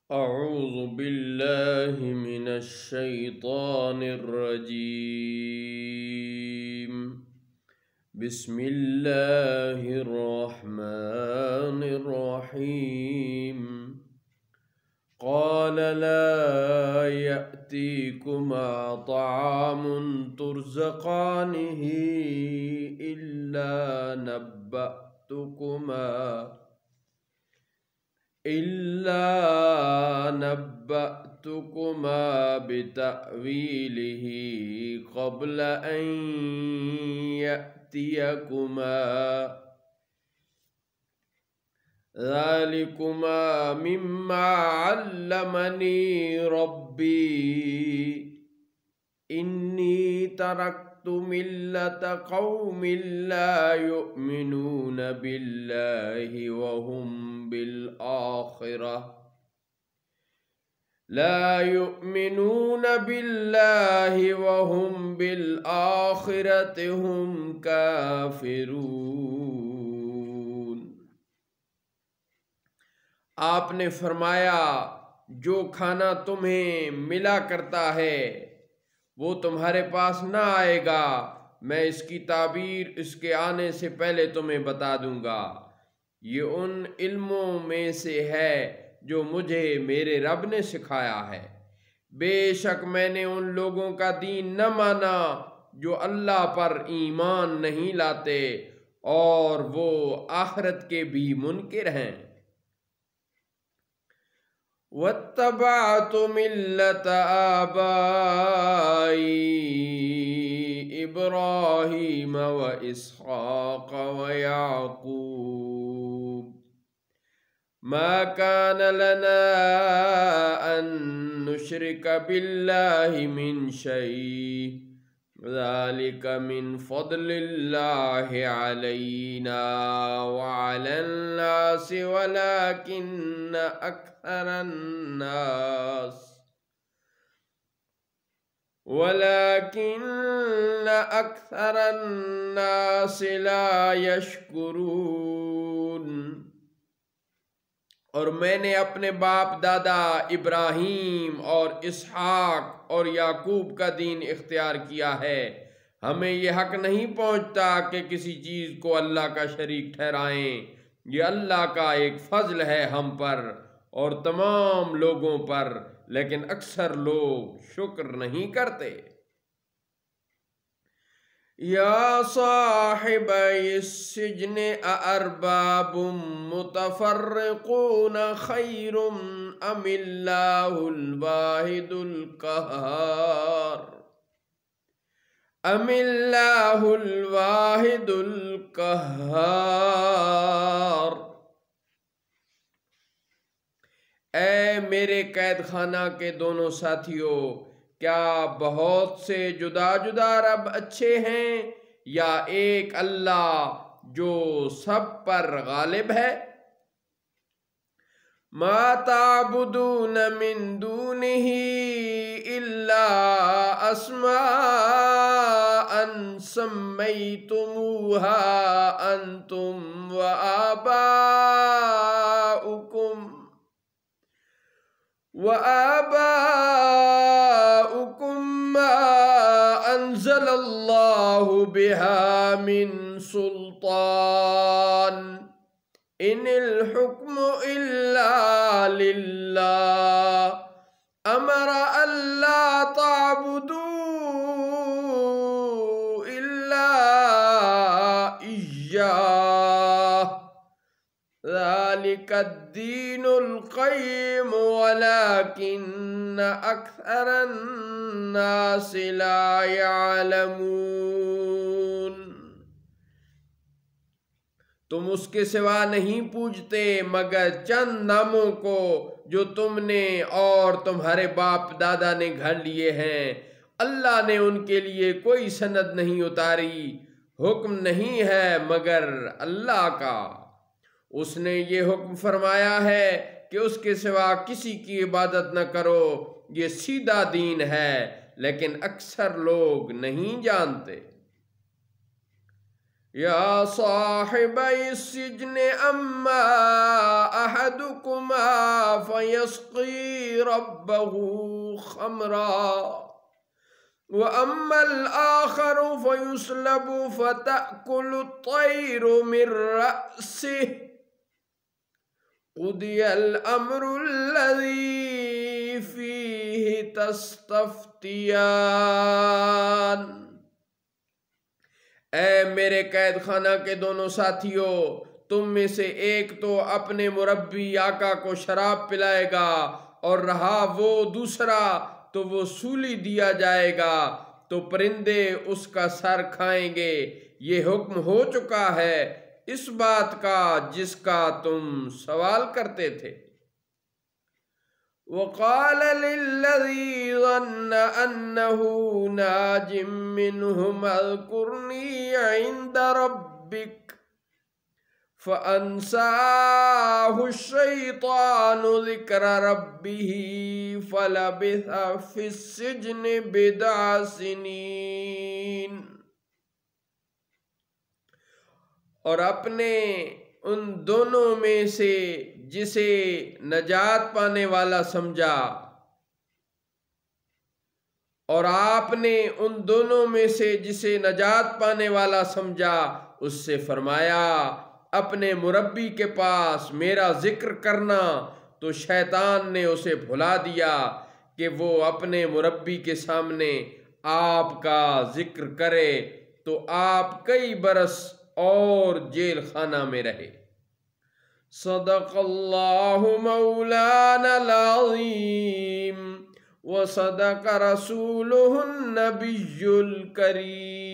أعوذ بالله من الشيطان الرجيم. بسم الله الرحمن الرحيم. قال لا يأتيكما طعام ترزقانه إلا نبأتكما بتأويله قبل أن يأتيكما ذلكما مما علمني ربي إني تركت ملة قوم لا يؤمنون بالله وهم بالآخرة هم كافرون۔ آپ نے فرمایا جو کھانا تمہیں ملا کرتا ہے وہ تمہارے پاس نہ آئے گا، میں اس کی تعبیر اس کے آنے سے پہلے تمہیں بتا دوں گا۔ یہ ان علموں میں سے ہے جو مجھے میرے رب نے سکھایا ہے۔ بے شک میں نے ان لوگوں کا دین نہ مانا جو اللہ پر ایمان نہیں لاتے اور وہ آخرت کے بھی منکر ہیں۔ وَاتَّبَعْتُ مِلَّةَ آبَائِي إِبْرَاهِيمَ وَإِسْحَاقَ وَيَعْقُوبَ مَا كَانَ لَنَا أَن نُّشْرِكَ بِاللَّهِ مِن شَيْءٍ ذَلِكَ مِن فَضْلِ اللَّهِ عَلَيْنَا وَعَلَى النَّاسِ وَلَكِنَّ أَكْثَرَ النَّاسِ لَا يَشْكُرُونَ۔ اور میں نے اپنے باپ دادا ابراہیم اور اسحاق اور یعقوب کا دین اختیار کیا ہے۔ ہمیں یہ حق نہیں پہنچتا کہ کسی چیز کو اللہ کا شریک ٹھہرائیں۔ یہ اللہ کا ایک فضل ہے ہم پر اور تمام لوگوں پر، لیکن اکثر لوگ شکر نہیں کرتے۔ یا صاحبی السجن أأرباب متفرقون خیر ام اللہ الواحد القہار۔ اے میرے قید خانہ کے دونوں ساتھیوں، کیا بہت سے جدا جدا رب اچھے ہیں یا ایک اللہ جو سب پر غالب ہے؟ ما تعبدون من دونه الا اسماء سميتموها انتم وآباؤكم ما أنزل الله بها من سلطان إن الحكم إلا لله أمر ألا تعبدوا إلا إياه ذلك الدين القيم ولكن أكثر الناس لا يعلمون۔ تم اس کے سوا نہیں پوجتے مگر چند ناموں کو جو تم نے اور تمہارے باپ دادا نے گھڑ لیے ہیں۔ اللہ نے ان کے لیے کوئی سند نہیں اتاری، حکم نہیں ہے مگر اللہ کا۔ اس نے یہ حکم فرمایا ہے کہ اس کے سوا کسی کی عبادت نہ کرو، یہ سیدھا دین ہے، لیکن اکثر لوگ نہیں جانتے۔ یا صاحبی السجن اما احدکما فيسقي ربه خمرا وأما الآخر فيصلب فتأكل الطير من رأسه قضي الأمر الذي فيه تستفتيان۔ اے میرے قید خانہ کے دونوں ساتھیوں، تم میں سے ایک تو اپنے مربی آقا کو شراب پلائے گا، اور رہا وہ دوسرا تو وہ سولی دیا جائے گا تو پرندے اس کا سر کھائیں گے۔ یہ حکم ہو چکا ہے اس بات کا جس کا تم سوال کرتے تھے۔ وَقَالَ لِلَّذِي ظَنَّ أَنَّهُ نَاجٍ مِّنْهُمْ اذْكُرْنِي عِندَ رَبِّكَ فَأَنْسَاهُ الشَّيْطَانُ ذِكْرَ رَبِّهِ فَلَبِثَ فِي السِّجْنِ بِضْعَ سِنِينَ۔ اور اپنے ان دونوں میں سے جسے نجات پانے والا سمجھا، اور آپ نے ان دونوں میں سے جسے نجات پانے والا سمجھا اس سے فرمایا اپنے مربی کے پاس میرا ذکر کرنا، تو شیطان نے اسے بھلا دیا کہ وہ اپنے مربی کے سامنے آپ کا ذکر کرے، تو آپ کئی برس اور جیل خانہ میں رہے۔ صدق اللہ مولانا العظیم وصدق رسولہ النبی الکریم۔